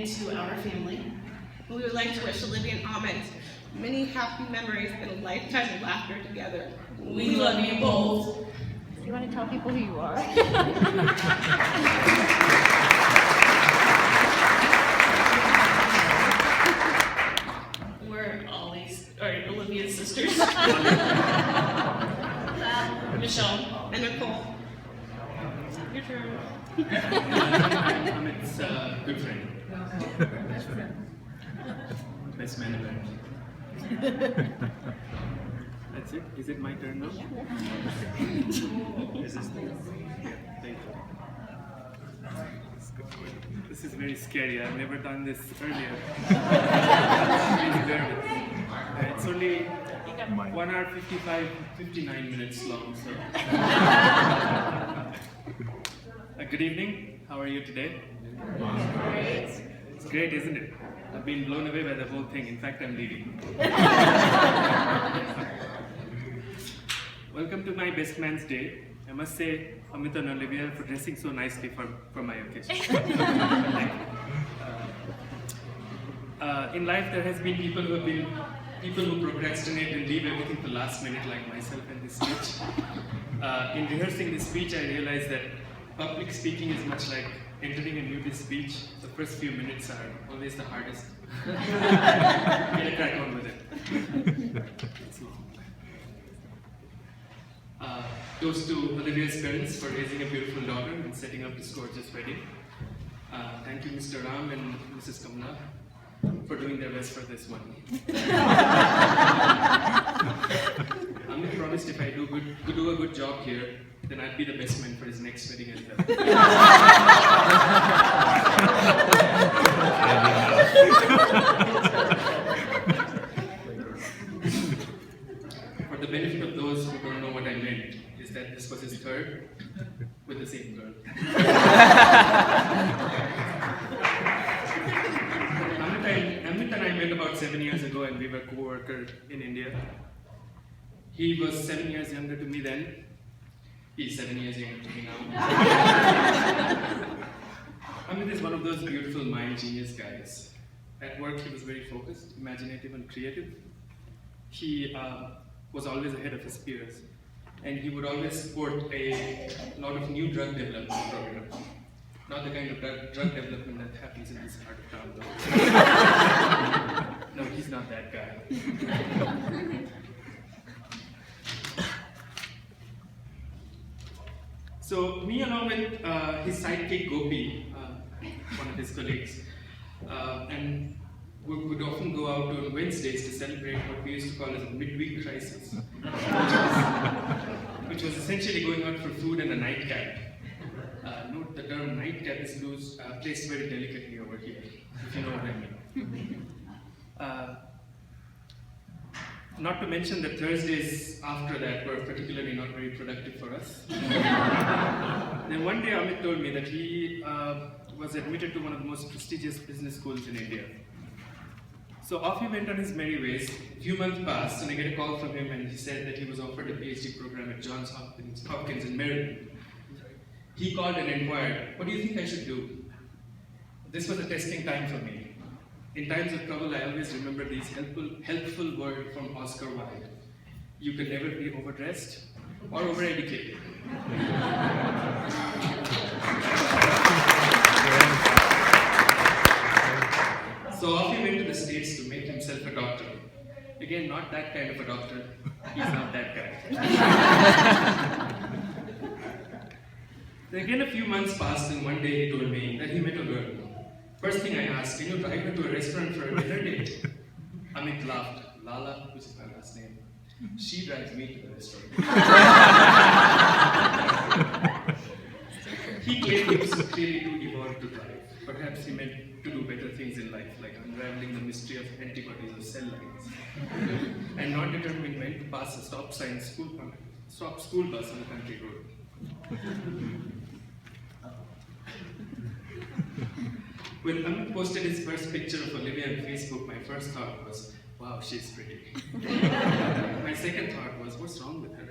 into our family. We would like to wish Olivia and Amit many happy memories and a lifetime of laughter together. We love you both. Do you want to tell people who you are? We're Olivia's sisters. Michelle and Nicole. Your turn. Amit's good friend. Best man ever. That's it? Is it my turn now? Is this the... Yeah, thank you. This is very scary. I've never done this earlier. It's only 1 hour 59 minutes long, so... Good evening. How are you today? Great. It's great, isn't it? I've been blown away by the whole thing. In fact, I'm leaving. Welcome to my best man's day. I must say, Amit and Olivia for dressing so nicely for my occasion. In life, there has been people who procrastinate and leave everything to the last minute, like myself in this speech. In rehearsing this speech, I realized that public speaking is much like entering a nudist speech. The first few minutes are always the hardest. Get a crack on with it. Toast to Olivia's parents for raising a beautiful daughter and setting up this gorgeous wedding. Thank you, Mr. Ram and Mrs. Kamla, for doing their best for this one. Amit promised if I do a good job here, then I'd be the best man for his next wedding as well. For the benefit of those who don't know what I meant, is that this was his third with the same girl. Amit and I met about 7 years ago and we were co-workers in India. He was 7 years younger to me then. He's 7 years younger to me now. Amit is one of those beautiful mind genius guys. At work he was very focused, imaginative and creative. He was always ahead of his peers. And he would always support a lot of new drug development programs. Not the kind of drug development that happens in this part of town though. No, he's not that guy. So me along with his sidekick Gopi, one of his colleagues, and we would often go out on Wednesdays to celebrate what we used to call as a midweek crisis, which was essentially going out for food and a nightcap. Note the term nightcap is placed very delicately over here, if you know what I mean. Not to mention that Thursdays after that were particularly not very productive for us. Then one day Amit told me that he was admitted to one of the most prestigious business schools in India. So off he went on his merry ways. A few months passed and I get a call from him and he said that he was offered a PhD program at Johns Hopkins in Maryland. He called and inquired, what do you think I should do? This was a testing time for me. In times of trouble, I always remember these helpful words from Oscar Wilde. You can never be overdressed or overeducated. So off he went to the States to make himself a doctor. Again, not that kind of a doctor. He's not that guy. Then again, a few months passed and one day he told me that he met a girl. First thing I asked, can you drive her to a restaurant for a dinner date? Amit laughed. Lala, which is my last name. She drives me to the restaurant. He claimed he was clearly too evolved to drive. Perhaps he meant to do better things in life, like unraveling the mystery of antibodies or cell lines. And not determined when to pass a stop school bus on a country road. When Amit posted his first picture of Olivia on Facebook, my first thought was, wow, she's pretty. My second thought was, what's wrong with her?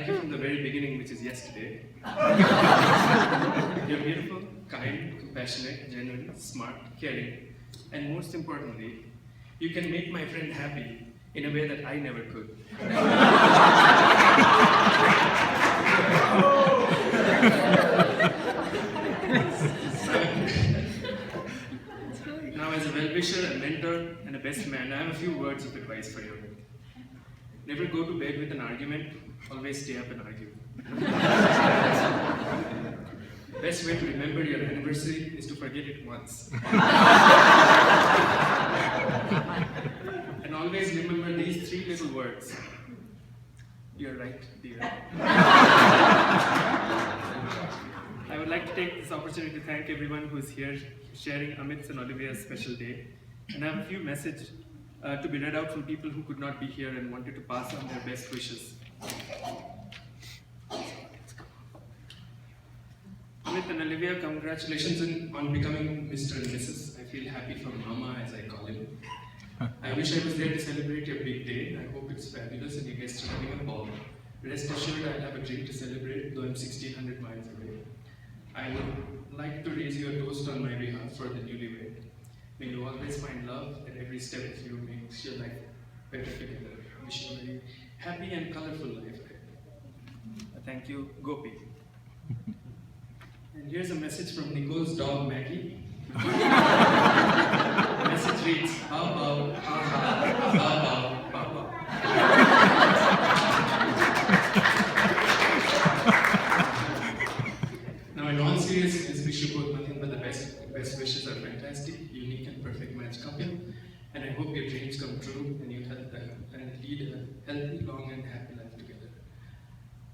like you from the very beginning, which is yesterday. You're beautiful, kind, compassionate, genuine, smart, caring, and most importantly, you can make my friend happy in a way that I never could. Now, as a well-wisher, a mentor, and a best man, I have a few words of advice for you. Never go to bed with an argument, always stay up and argue. Best way to remember your anniversary is to forget it once. And always remember these 3 little words. You're right, dear. I would like to take this opportunity to thank everyone who is here sharing Amit's and Olivia's special day. And I have a few messages to be read out from people who could not be here and wanted to pass on their best wishes. Amit and Olivia, congratulations on becoming Mr. and Mrs. I feel happy for Mama, as I call him. I wish I was there to celebrate your big day. I hope it's fabulous and you guys are having a ball. Rest assured I'll have a drink to celebrate, though I'm 1,600 miles away. I would like to raise you a toast on my behalf for the newlywed. May you always find love at every step of you makes your life better together. I wish you a very happy and colorful life. Thank you, Gopi. And here's a message from Nicole's dog, Maggie. The message reads, how about, ha ha, how about, papa. Now in all seriousness, wish you both nothing but the best. Best wishes are fantastic, unique and perfect match couple. And I hope your dreams come true and you lead a healthy, long and happy life together.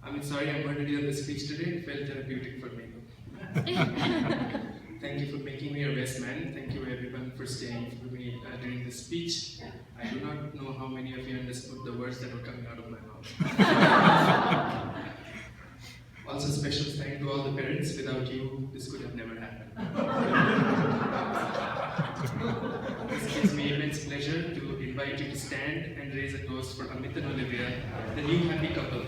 I'm sorry I murdered you on the speech today. It felt therapeutic for me. Thank you for making me your best man. Thank you everyone for staying with me during the speech. I do not know how many of you understood the words that were coming out of my mouth. Also special thanks to all the parents. Without you, this could have never happened. This gives me immense pleasure to invite you to stand and raise a toast for Amit and Olivia, the new happy couple.